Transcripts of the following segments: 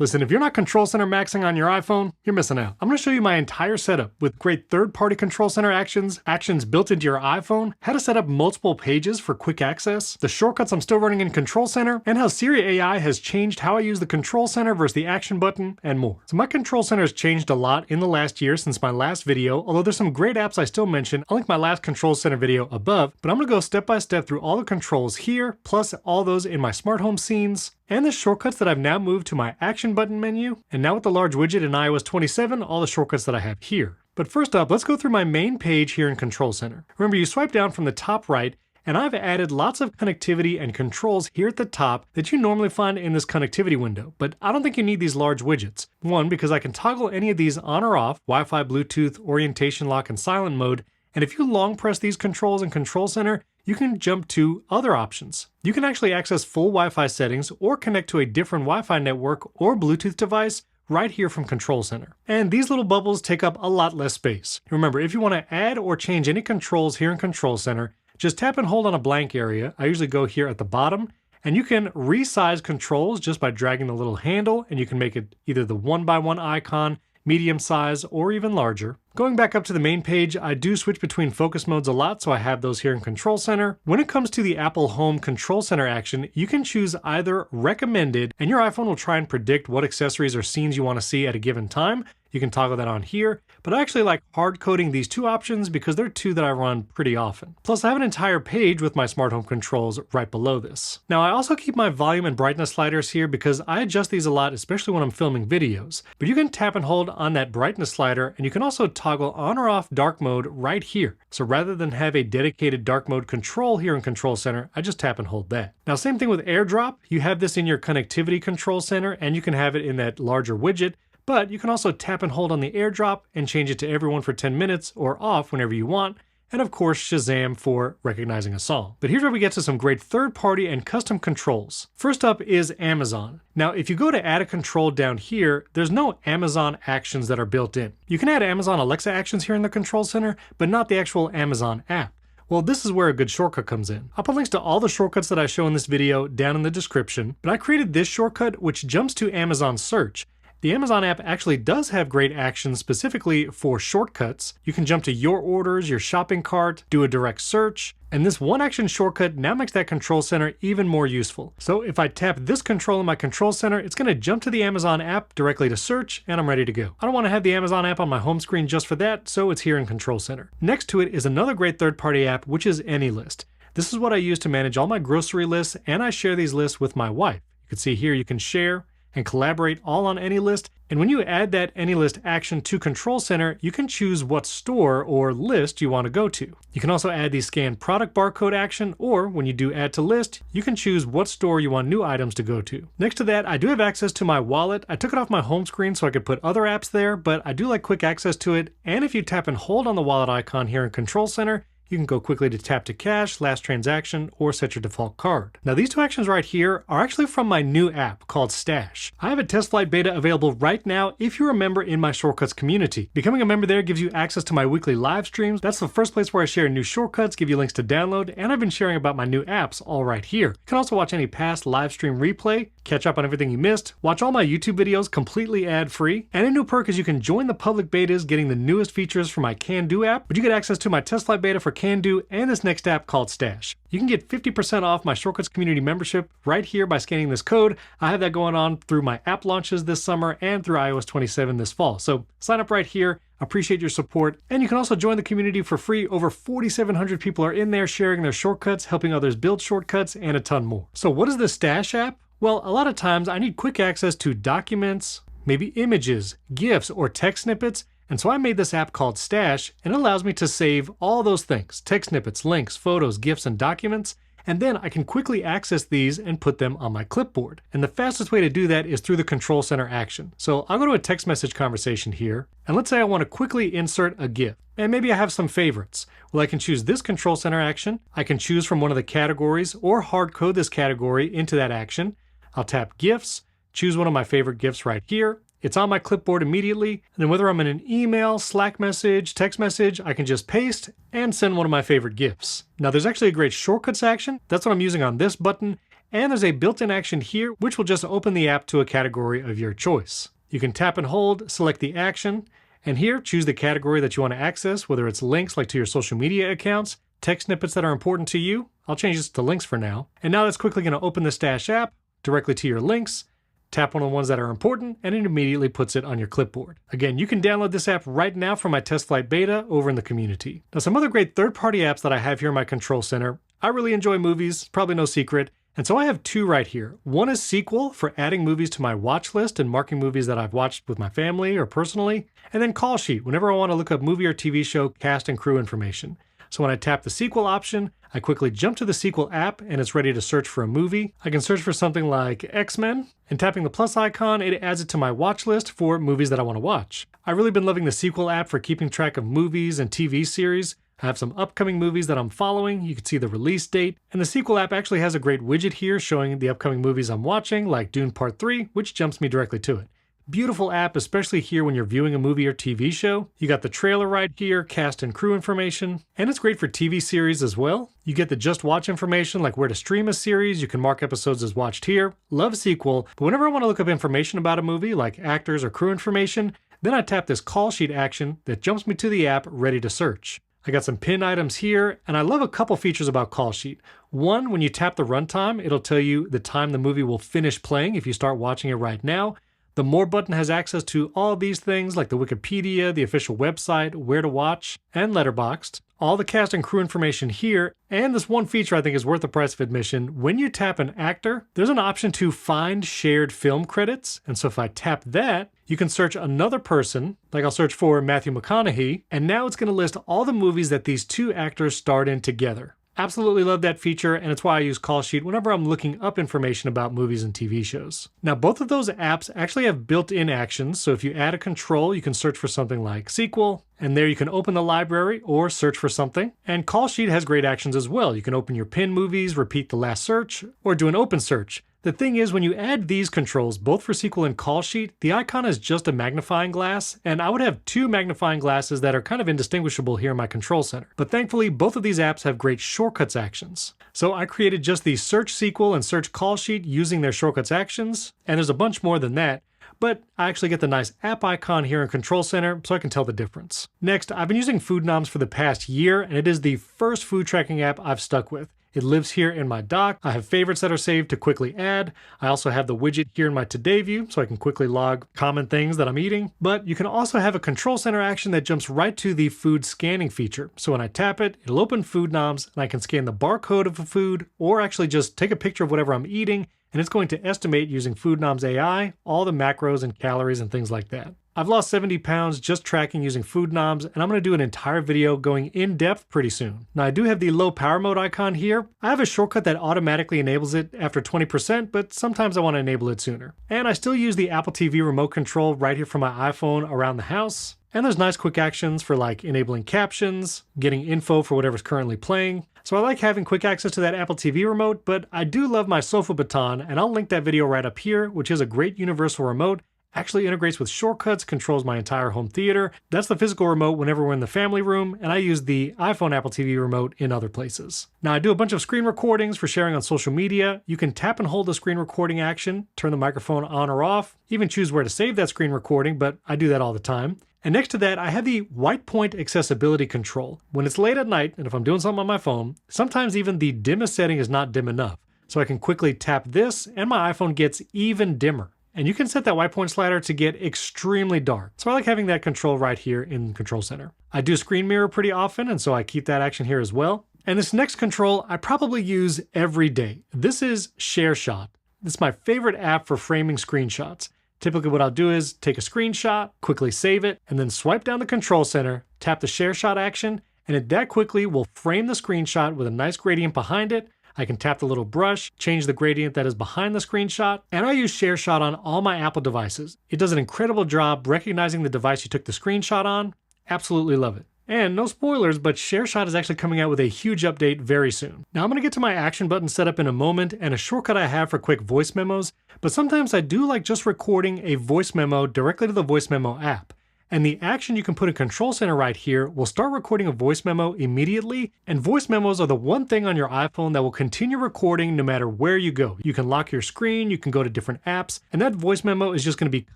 Listen, if you're not Control Center maxing on your iPhone, you're missing out. I'm going to show you my entire setup with great third-party Control Center actions built into your iPhone, how to set up multiple pages for quick access, the shortcuts I'm still running in Control Center, and how Siri AI has changed how I use the Control Center versus the action button, and more. So my Control Center has changed a lot in the last year since my last video, although there's some great apps I still mention. I'll link my last Control Center video above, but I'm going to go step by step through all the controls here, plus all those in my smart home scenes, and the shortcuts that I've now moved to my action button menu, and now with the large widget in iOS 27, all the shortcuts that I have here. But first up, let's go through my main page here in Control Center. Remember, you swipe down from the top right, and I've added lots of connectivity and controls here at the top that you normally find in this connectivity window, but I don't think you need these large widgets. One, because I can toggle any of these on or off, Wi-Fi, Bluetooth, orientation lock, and silent mode, and if you long press these controls in Control Center, you can jump to other options. You can actually access full Wi-Fi settings or connect to a different Wi-Fi network or Bluetooth device right here from Control Center. And these little bubbles take up a lot less space. Remember, if you want to add or change any controls here in Control Center, just tap and hold on a blank area. I usually go here at the bottom, and you can resize controls just by dragging the little handle, and you can make it either the 1x1 icon, medium size, or even larger. Going back up to the main page, I do switch between focus modes a lot, so I have those here in Control Center. When it comes to the Apple Home Control Center action, you can choose either recommended, and your iPhone will try and predict what accessories or scenes you want to see at a given time. You can toggle that on here, but I actually like hard coding these two options because they're two that I run pretty often. Plus, I have an entire page with my smart home controls right below this. Now, I also keep my volume and brightness sliders here because I adjust these a lot, especially when I'm filming videos. But you can tap and hold on that brightness slider, and you can also toggle on or off dark mode right here. So rather than have a dedicated dark mode control here in Control Center, I just tap and hold that. Now, same thing with AirDrop. You have this in your connectivity Control Center, and you can have it in that larger widget. But you can also tap and hold on the AirDrop and change it to everyone for 10 minutes or off whenever you want. And of course, Shazam for recognizing a song. But here's where we get to some great third-party and custom controls. First up is Amazon. Now, if you go to add a control down here, there's no Amazon actions that are built in. You can add Amazon Alexa actions here in the Control Center, but not the actual Amazon app. Well, this is where a good shortcut comes in. I'll put links to all the shortcuts that I show in this video down in the description, but I created this shortcut which jumps to Amazon Search. The Amazon app actually does have great actions specifically for shortcuts. You can jump to your orders, your shopping cart, do a direct search, and this one action shortcut now makes that Control Center even more useful. So if I tap this control in my Control Center, it's going to jump to the Amazon app directly to search, and I'm ready to go. I don't want to have the Amazon app on my home screen just for that, so it's here in Control Center. Next to it is another great third-party app, which is AnyList. This is what I use to manage all my grocery lists, and I share these lists with my wife. You can see here you can share and collaborate all on AnyList. And when you add that AnyList action to Control Center, you can choose what store or list you want to go to. You can also add the scan product barcode action, or when you do add to list, you can choose what store you want new items to go to. Next to that, I do have access to my wallet. I took it off my home screen so I could put other apps there, but I do like quick access to it. And if you tap and hold on the wallet icon here in Control Center, you can go quickly to tap to cash, last transaction, or set your default card. Now these two actions right here are actually from my new app called Stash. I have a test flight beta available right now if you're a member in my shortcuts community. Becoming a member there gives you access to my weekly live streams. That's the first place where I share new shortcuts, give you links to download, and I've been sharing about my new apps all right here. You can also watch any past live stream replay, catch up on everything you missed, watch all my YouTube videos completely ad-free, and a new perk is you can join the public betas getting the newest features for my Can Do app, but you get access to my test flight beta for Can Do and this next app called Stash. You can get 50% off my Shortcuts community membership right here by scanning this code. I have that going on through my app launches this summer and through iOS 27 this fall. So sign up right here. Appreciate your support. And you can also join the community for free. Over 4,700 people are in there sharing their shortcuts, helping others build shortcuts, and a ton more. So what is the Stash app? Well, a lot of times I need quick access to documents, maybe images, GIFs, or text snippets. And so I made this app called Stash, and it allows me to save all those things, text snippets, links, photos, GIFs, and documents, and then I can quickly access these and put them on my clipboard. And the fastest way to do that is through the Control Center action. So I'll go to a text message conversation here, and let's say I want to quickly insert a GIF, and maybe I have some favorites. Well, I can choose this Control Center action, I can choose from one of the categories, or hard code this category into that action. I'll tap GIFs, choose one of my favorite GIFs right here. It's on my clipboard immediately, and then whether I'm in an email, Slack message, text message, I can just paste and send one of my favorite GIFs. Now there's actually a great shortcuts action. That's what I'm using on this button, And there's a built-in action here, which will just open the app to a category of your choice. You can tap and hold, select the action, and here choose the category that you want to access, whether it's links like to your social media accounts, text snippets that are important to you. I'll change this to links for now. And now that's quickly going to open the Stash app directly to your links. Tap one of the ones that are important, and it immediately puts it on your clipboard. Again, you can download this app right now from my test flight beta over in the community. Now, some other great third-party apps that I have here in my control center. I really enjoy movies, probably no secret, and so I have two right here. One is Sequel for adding movies to my watch list and marking movies that I've watched with my family or personally, and then Callsheet whenever I want to look up movie or TV show cast and crew information. So when I tap the Sequel option, I quickly jump to the Sequel app and it's ready to search for a movie. I can search for something like X-Men, and tapping the plus icon, it adds it to my watch list for movies that I want to watch. I've really been loving the Sequel app for keeping track of movies and TV series. I have some upcoming movies that I'm following. You can see the release date. And the Sequel app actually has a great widget here showing the upcoming movies I'm watching, like Dune Part 3, which jumps me directly to it. Beautiful app, especially here when you're viewing a movie or TV show. You got the trailer right here, cast and crew information, and it's great for TV series as well. You get the just watch information like where to stream a series. You can mark episodes as watched here. Love Sequel, but whenever I want to look up information about a movie like actors or crew information, then I tap this call sheet action that jumps me to the app ready to search. I got some pin items here, and I love a couple features about Callsheet. One, when you tap the runtime, it'll tell you the time the movie will finish playing if you start watching it right now. The More button has access to all these things like the Wikipedia, the official website, where to watch, and Letterboxd. All the cast and crew information here, and this one feature I think is worth the price of admission. When you tap an actor, there's an option to find shared film credits, and so if I tap that, you can search another person, like I'll search for Matthew McConaughey, and now it's going to list all the movies that these two actors starred in together. Absolutely love that feature, and it's why I use Callsheet whenever I'm looking up information about movies and TV shows. Now, both of those apps actually have built-in actions, so if you add a control, you can search for something like Sequel, and there you can open the library or search for something. And Callsheet has great actions as well. You can open your pinned movies, repeat the last search, or do an open search. The thing is, when you add these controls, both for Sequel and Callsheet, the icon is just a magnifying glass, and I would have two magnifying glasses that are kind of indistinguishable here in my control center. But thankfully, both of these apps have great shortcuts actions. So I created just the Search Sequel and Search Callsheet using their shortcuts actions, and there's a bunch more than that, but I actually get the nice app icon here in Control Center so I can tell the difference. Next, I've been using Foodnoms for the past year, and it is the first food tracking app I've stuck with. It lives here in my dock. I have favorites that are saved to quickly add. I also have the widget here in my Today view so I can quickly log common things that I'm eating. But you can also have a Control Center action that jumps right to the food scanning feature. So when I tap it, it'll open Foodnoms and I can scan the barcode of a food or actually just take a picture of whatever I'm eating, and it's going to estimate using Foodnoms AI all the macros and calories and things like that. I've lost 70 pounds just tracking using Foodnoms, and I'm going to do an entire video going in depth pretty soon. Now I do have the low power mode icon here. I have a shortcut that automatically enables it after 20%, but sometimes I want to enable it sooner. And I still use the Apple TV remote control right here from my iPhone around the house. And there's nice quick actions for like enabling captions, getting info for whatever's currently playing. So I like having quick access to that Apple TV remote, but I do love my sofa baton, and I'll link that video right up here, which is a great universal remote. Actually integrates with shortcuts, controls my entire home theater. That's the physical remote whenever we're in the family room, and I use the iPhone Apple TV remote in other places. Now I do a bunch of screen recordings for sharing on social media. You can tap and hold the screen recording action, turn the microphone on or off, even choose where to save that screen recording, but I do that all the time. And next to that, I have the white point accessibility control. When it's late at night, and if I'm doing something on my phone, sometimes even the dimmest setting is not dim enough. So I can quickly tap this, and my iPhone gets even dimmer. And you can set that white point slider to get extremely dark. So I like having that control right here in Control Center. I do screen mirror pretty often, and so I keep that action here as well. And this next control I probably use every day. This is Shareshot. This is my favorite app for framing screenshots. Typically what I'll do is take a screenshot, quickly save it, and then swipe down the Control Center, tap the Shareshot action, and it that quickly will frame the screenshot with a nice gradient behind it. I can tap the little brush, change the gradient that is behind the screenshot, and I use Shareshot on all my Apple devices. It does an incredible job recognizing the device you took the screenshot on. Absolutely love it. And no spoilers, but Shareshot is actually coming out with a huge update very soon. Now I'm going to get to my action button setup in a moment and a shortcut I have for quick voice memos, but sometimes I do like just recording a voice memo directly to the voice memo app. And the action you can put in Control Center right here will start recording a voice memo immediately, and voice memos are the one thing on your iPhone that will continue recording no matter where you go. You can lock your screen, you can go to different apps, and that voice memo is just going to be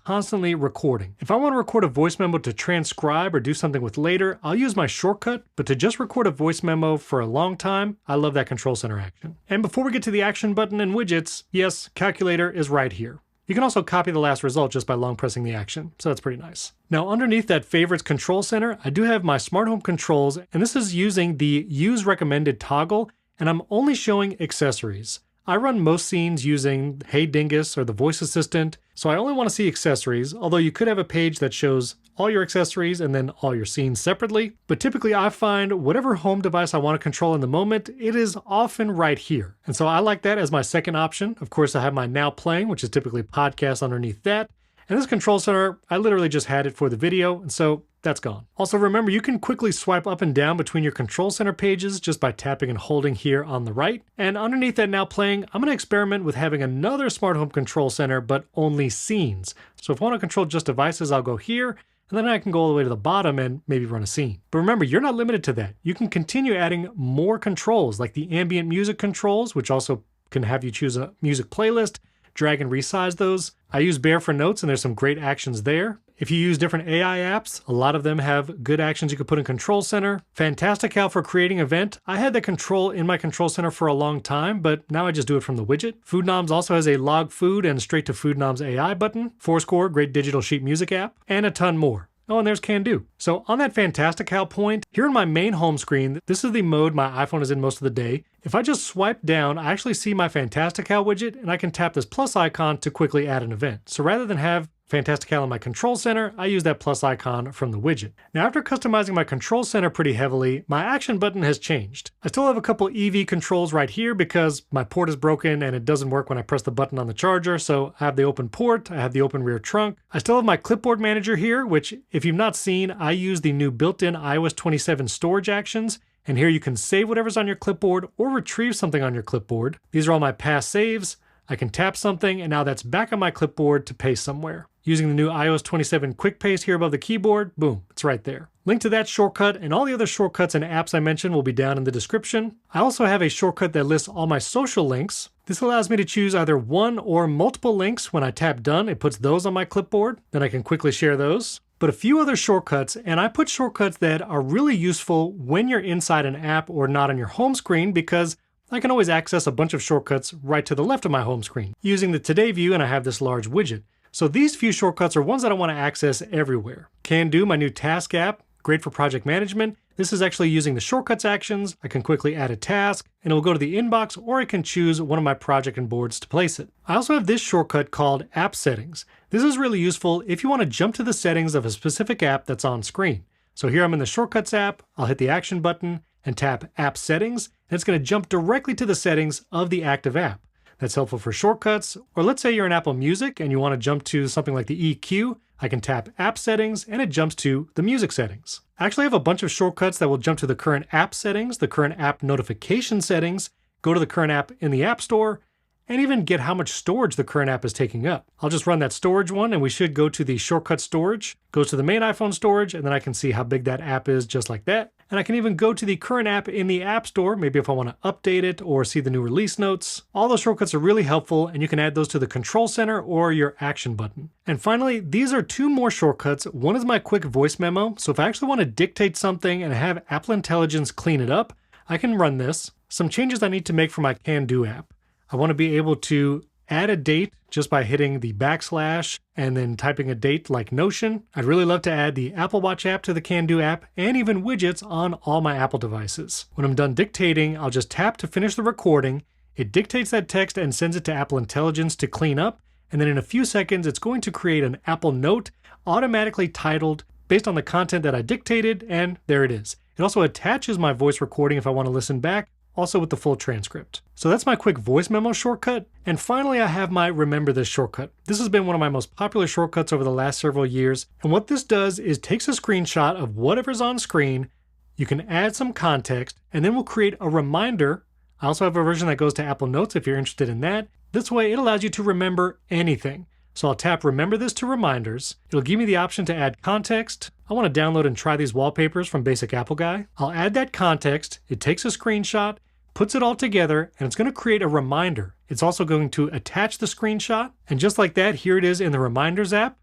constantly recording. If I want to record a voice memo to transcribe or do something with later, I'll use my shortcut, but to just record a voice memo for a long time, I love that Control Center action. And before we get to the action button and widgets, yes, calculator is right here. You can also copy the last result just by long pressing the action, so that's pretty nice. Now underneath that favorites control center, I do have my smart home controls, and this is using the use recommended toggle, and I'm only showing accessories. I run most scenes using Hey Dingus or the voice assistant, so I only want to see accessories, although you could have a page that shows all your accessories and then all your scenes separately. But typically I find whatever home device I want to control in the moment, it is often right here. And so I like that as my second option. Of course, I have my now playing, which is typically podcasts underneath that. And this control center, I literally just had it for the video, and so that's gone. Also remember, you can quickly swipe up and down between your control center pages just by tapping and holding here on the right. And underneath that now playing, I'm going to experiment with having another smart home control center, but only scenes. So if I want to control just devices, I'll go here, and then I can go all the way to the bottom and maybe run a scene. But remember, you're not limited to that. You can continue adding more controls, like the ambient music controls, which also can have you choose a music playlist, drag and resize those. I use Bear for notes, and there's some great actions there. If you use different AI apps, a lot of them have good actions you could put in Control Center. Fantastical for creating event. I had the control in my Control Center for a long time, but now I just do it from the widget. Foodnoms also has a log food and straight to Foodnoms AI button. Fourscore, great digital sheet music app, and a ton more. Oh, and there's Can Do. So on that Fantastical point, here in my main home screen, this is the mode my iPhone is in most of the day. If I just swipe down, I actually see my Fantastical widget, and I can tap this plus icon to quickly add an event. So rather than have Fantastical in my control center, I use that plus icon from the widget. Now after customizing my control center pretty heavily, my action button has changed. I still have a couple EV controls right here because my port is broken and it doesn't work when I press the button on the charger, so I have the open port, I have the open rear trunk. I still have my Clipboard Manager here, which if you've not seen, I use the new built-in iOS 27 storage actions, and here you can save whatever's on your clipboard or retrieve something on your clipboard. These are all my past saves. I can tap something, and now that's back on my clipboard to paste somewhere. Using the new iOS 27 Quick Paste here above the keyboard, boom, it's right there. Link to that shortcut and all the other shortcuts and apps I mentioned will be down in the description. I also have a shortcut that lists all my social links. This allows me to choose either one or multiple links. When I tap done, it puts those on my clipboard. Then I can quickly share those. But a few other shortcuts, and I put shortcuts that are really useful when you're inside an app or not on your home screen, because I can always access a bunch of shortcuts right to the left of my home screen using the Today view, and I have this large widget. So these few shortcuts are ones that I want to access everywhere. Can Do, my new task app, great for project management. This is actually using the shortcuts actions. I can quickly add a task and it will go to the inbox, or I can choose one of my project and boards to place it. I also have this shortcut called App Settings. This is really useful if you want to jump to the settings of a specific app that's on screen. So here I'm in the Shortcuts app, I'll hit the action button and tap App Settings, and it's going to jump directly to the settings of the active app. That's helpful for shortcuts, or let's say you're in Apple Music and you want to jump to something like the EQ, I can tap App Settings and it jumps to the music settings. I actually have a bunch of shortcuts that will jump to the current app settings, the current app notification settings, go to the current app in the App Store, and even get how much storage the current app is taking up. I'll just run that storage one and we should go to the shortcut storage, goes to the main iPhone storage, and then I can see how big that app is just like that. And I can even go to the current app in the App Store, maybe if I want to update it or see the new release notes. All those shortcuts are really helpful, and you can add those to the Control Center or your Action button. And finally, these are two more shortcuts. One is my quick voice memo. So if I actually want to dictate something and have Apple Intelligence clean it up, I can run this. Some changes I need to make for my Can Do app. I want to be able to add a date just by hitting the backslash and then typing a date like Notion. I'd really love to add the Apple Watch app to the Can Do app and even widgets on all my Apple devices. When I'm done dictating, I'll just tap to finish the recording. It dictates that text and sends it to Apple Intelligence to clean up. And then in a few seconds, it's going to create an Apple Note automatically titled based on the content that I dictated, and there it is. It also attaches my voice recording if I want to listen back, also with the full transcript. So that's my quick voice memo shortcut. And finally, I have my Remember This shortcut. This has been one of my most popular shortcuts over the last several years. And what this does is takes a screenshot of whatever's on screen, you can add some context, and then we'll create a reminder. I also have a version that goes to Apple Notes if you're interested in that. This way, it allows you to remember anything. So I'll tap Remember This to Reminders. It'll give me the option to add context. I want to download and try these wallpapers from Basic Apple Guy. I'll add that context. It takes a screenshot, puts it all together, and it's going to create a reminder. It's also going to attach the screenshot. And just like that, here it is in the Reminders app.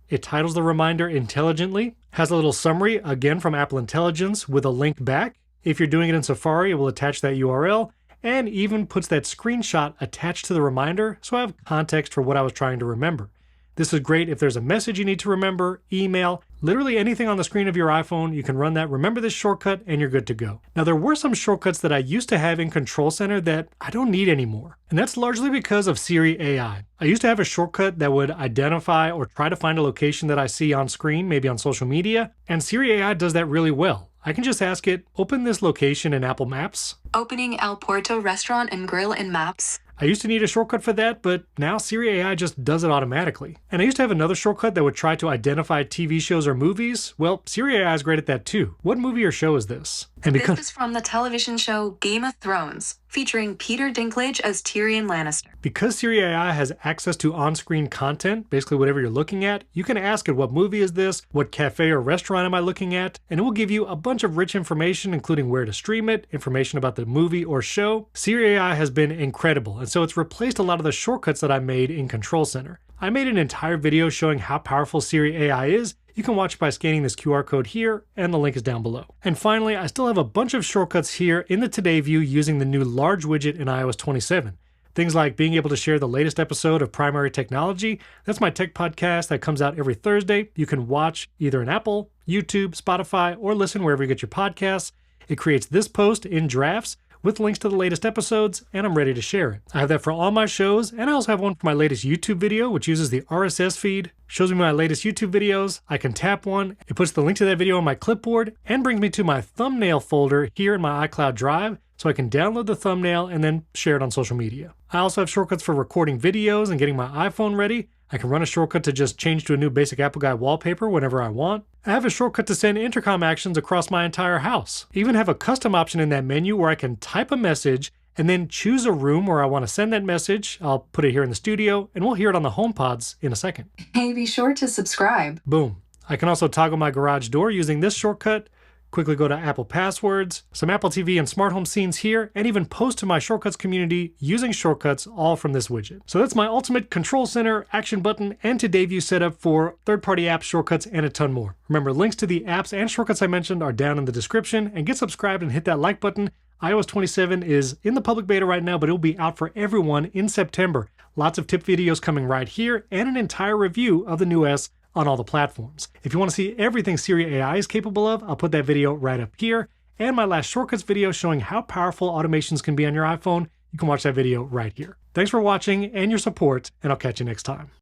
It titles the reminder intelligently, has a little summary, again from Apple Intelligence, with a link back. If you're doing it in Safari, it will attach that URL, and even puts that screenshot attached to the reminder, so I have context for what I was trying to remember. This is great if there's a message you need to remember, email, literally anything on the screen of your iPhone, you can run that Remember This shortcut and you're good to go. Now there were some shortcuts that I used to have in Control Center that I don't need anymore. And that's largely because of Siri AI. I used to have a shortcut that would identify or try to find a location that I see on screen, maybe on social media, and Siri AI does that really well. I can just ask it, open this location in Apple Maps. Opening El Puerto Restaurant and Grill in Maps. I used to need a shortcut for that, but now Siri AI just does it automatically. And I used to have another shortcut that would try to identify TV shows or movies. Well, Siri AI is great at that too. What movie or show is this? And because this is from the television show Game of Thrones, featuring Peter Dinklage as Tyrion Lannister. Because Siri AI has access to on-screen content, basically whatever you're looking at, you can ask it what movie is this, what cafe or restaurant am I looking at, and it will give you a bunch of rich information, including where to stream it, information about the movie or show. Siri AI has been incredible, and so it's replaced a lot of the shortcuts that I made in Control Center. I made an entire video showing how powerful Siri AI is. You can watch by scanning this QR code here, and the link is down below. And finally, I still have a bunch of shortcuts here in the Today view using the new large widget in iOS 27. Things like being able to share the latest episode of Primary Technology. That's my tech podcast that comes out every Thursday. You can watch either in Apple, YouTube, Spotify, or listen wherever you get your podcasts. It creates this post in drafts with links to the latest episodes, and I'm ready to share it. I have that for all my shows, and I also have one for my latest YouTube video, which uses the RSS feed, shows me my latest YouTube videos. I can tap one, it puts the link to that video on my clipboard, and brings me to my thumbnail folder here in my iCloud Drive, so I can download the thumbnail and then share it on social media. I also have shortcuts for recording videos and getting my iPhone ready. I can run a shortcut to just change to a new Basic Apple Guy wallpaper whenever I want. I have a shortcut to send intercom actions across my entire house. I even have a custom option in that menu where I can type a message and then choose a room where I want to send that message. I'll put it here in the studio and we'll hear it on the HomePods in a second. Hey, be sure to subscribe. Boom. I can also toggle my garage door using this shortcut. Quickly go to Apple Passwords, some Apple TV and smart home scenes here, and even post to my shortcuts community using shortcuts all from this widget. So that's my ultimate Control Center, Action Button, and Today View setup for third-party apps, shortcuts, and a ton more. Remember, links to the apps and shortcuts I mentioned are down in the description, and get subscribed and hit that like button. iOS 27 is in the public beta right now, but it'll be out for everyone in September. Lots of tip videos coming right here, and an entire review of the new OS on all the platforms. If you want to see everything Siri AI is capable of, I'll put that video right up here. And my last shortcuts video showing how powerful automations can be on your iPhone, you can watch that video right here. Thanks for watching and your support, and I'll catch you next time.